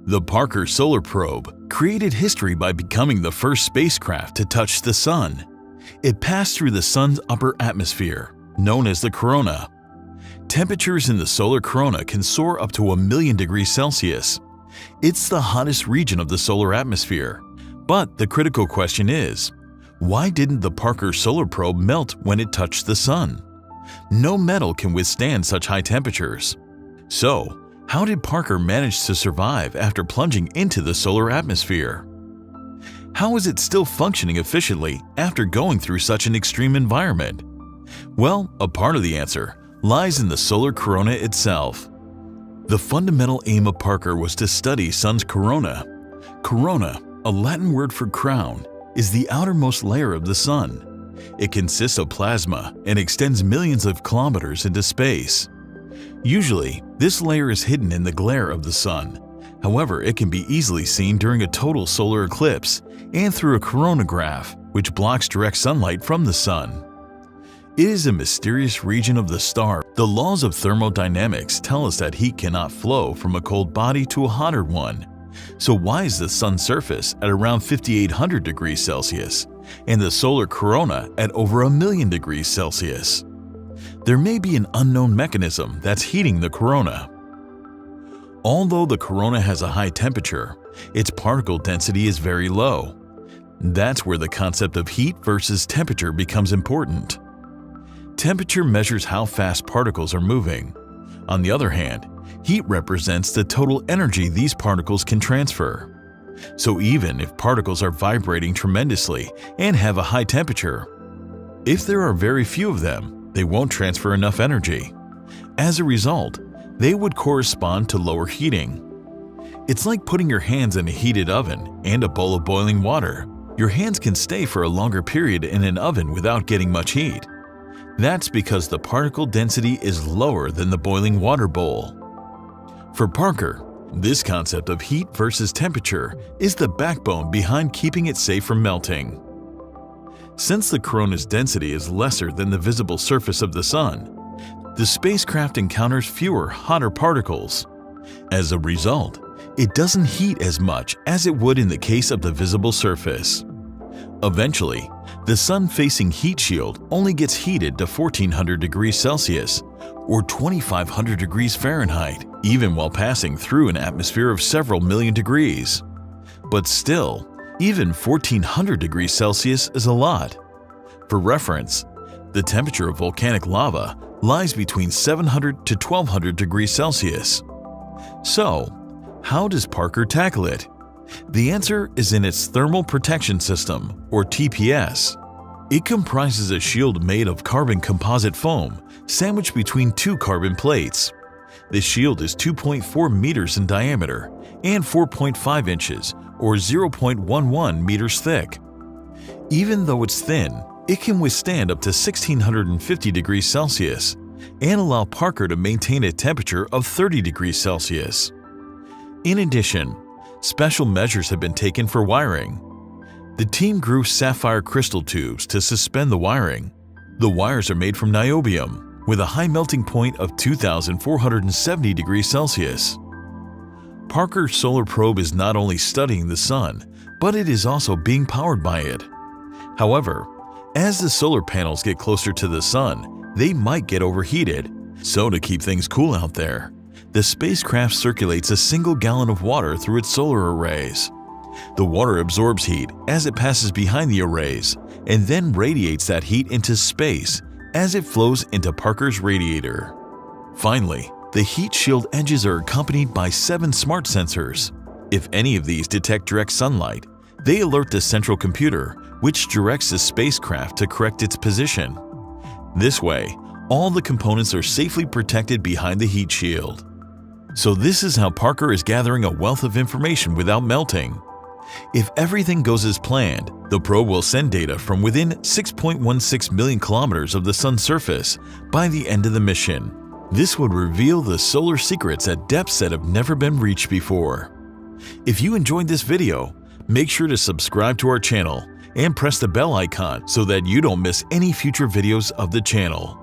The Parker Solar Probe created history by becoming the first spacecraft to touch the Sun. It passed through the Sun's upper atmosphere, known as the corona. Temperatures in the solar corona can soar up to 1,000,000 degrees Celsius. It's the hottest region of the solar atmosphere. But the critical question is, why didn't the Parker Solar Probe melt when it touched the Sun? No metal can withstand such high temperatures. So, how did Parker manage to survive after plunging into the solar atmosphere? How is it still functioning efficiently after going through such an extreme environment? Well, a part of the answer lies in the solar corona itself. The fundamental aim of Parker was to study Sun's corona. Corona, a Latin word for crown, is the outermost layer of the Sun. It consists of plasma and extends millions of kilometers into space. Usually, this layer is hidden in the glare of the Sun. However, it can be easily seen during a total solar eclipse and through a coronagraph, which blocks direct sunlight from the Sun. It is a mysterious region of the star. The laws of thermodynamics tell us that heat cannot flow from a cold body to a hotter one. So why is the Sun's surface at around 5,800 degrees Celsius and the solar corona at over 1,000,000 degrees Celsius? There may be an unknown mechanism that's heating the corona. Although the corona has a high temperature, its particle density is very low. That's where the concept of heat versus temperature becomes important. Temperature measures how fast particles are moving. On the other hand, heat represents the total energy these particles can transfer. So even if particles are vibrating tremendously and have a high temperature, if there are very few of them, they won't transfer enough energy. As a result, they would correspond to lower heating. It's like putting your hands in a heated oven and a bowl of boiling water. Your hands can stay for a longer period in an oven without getting much heat. That's because the particle density is lower than the boiling water bowl. For Parker, this concept of heat versus temperature is the backbone behind keeping it safe from melting. Since the corona's density is lesser than the visible surface of the Sun, the spacecraft encounters fewer, hotter particles. As a result, it doesn't heat as much as it would in the case of the visible surface. Eventually, the Sun-facing heat shield only gets heated to 1,400 degrees Celsius or 2,500 degrees Fahrenheit, even while passing through an atmosphere of several million degrees. But still, even 1,400 degrees Celsius is a lot. For reference, the temperature of volcanic lava lies between 700 to 1,200 degrees Celsius. So, how does Parker tackle it? The answer is in its Thermal Protection System, or TPS. It comprises a shield made of carbon composite foam sandwiched between two carbon plates. The shield is 2.4 meters in diameter and 4.5 inches, or 0.11 meters thick. Even though it's thin, it can withstand up to 1,650 degrees Celsius and allow Parker to maintain a temperature of 30 degrees Celsius. In addition, special measures have been taken for wiring. The team grew sapphire crystal tubes to suspend the wiring. The wires are made from niobium, with a high melting point of 2,470 degrees Celsius. Parker's solar probe is not only studying the Sun, but it is also being powered by it. However, as the solar panels get closer to the Sun, they might get overheated. So to keep things cool out there, the spacecraft circulates a single gallon of water through its solar arrays. The water absorbs heat as it passes behind the arrays and then radiates that heat into space as it flows into Parker's radiator. Finally, the heat shield edges are accompanied by 7 smart sensors. If any of these detect direct sunlight, they alert the central computer, which directs the spacecraft to correct its position. This way, all the components are safely protected behind the heat shield. So this is how Parker is gathering a wealth of information without melting. If everything goes as planned, the probe will send data from within 6.16 million kilometers of the Sun's surface by the end of the mission. This would reveal the solar secrets at depths that have never been reached before. If you enjoyed this video, make sure to subscribe to our channel and press the bell icon so that you don't miss any future videos of the channel.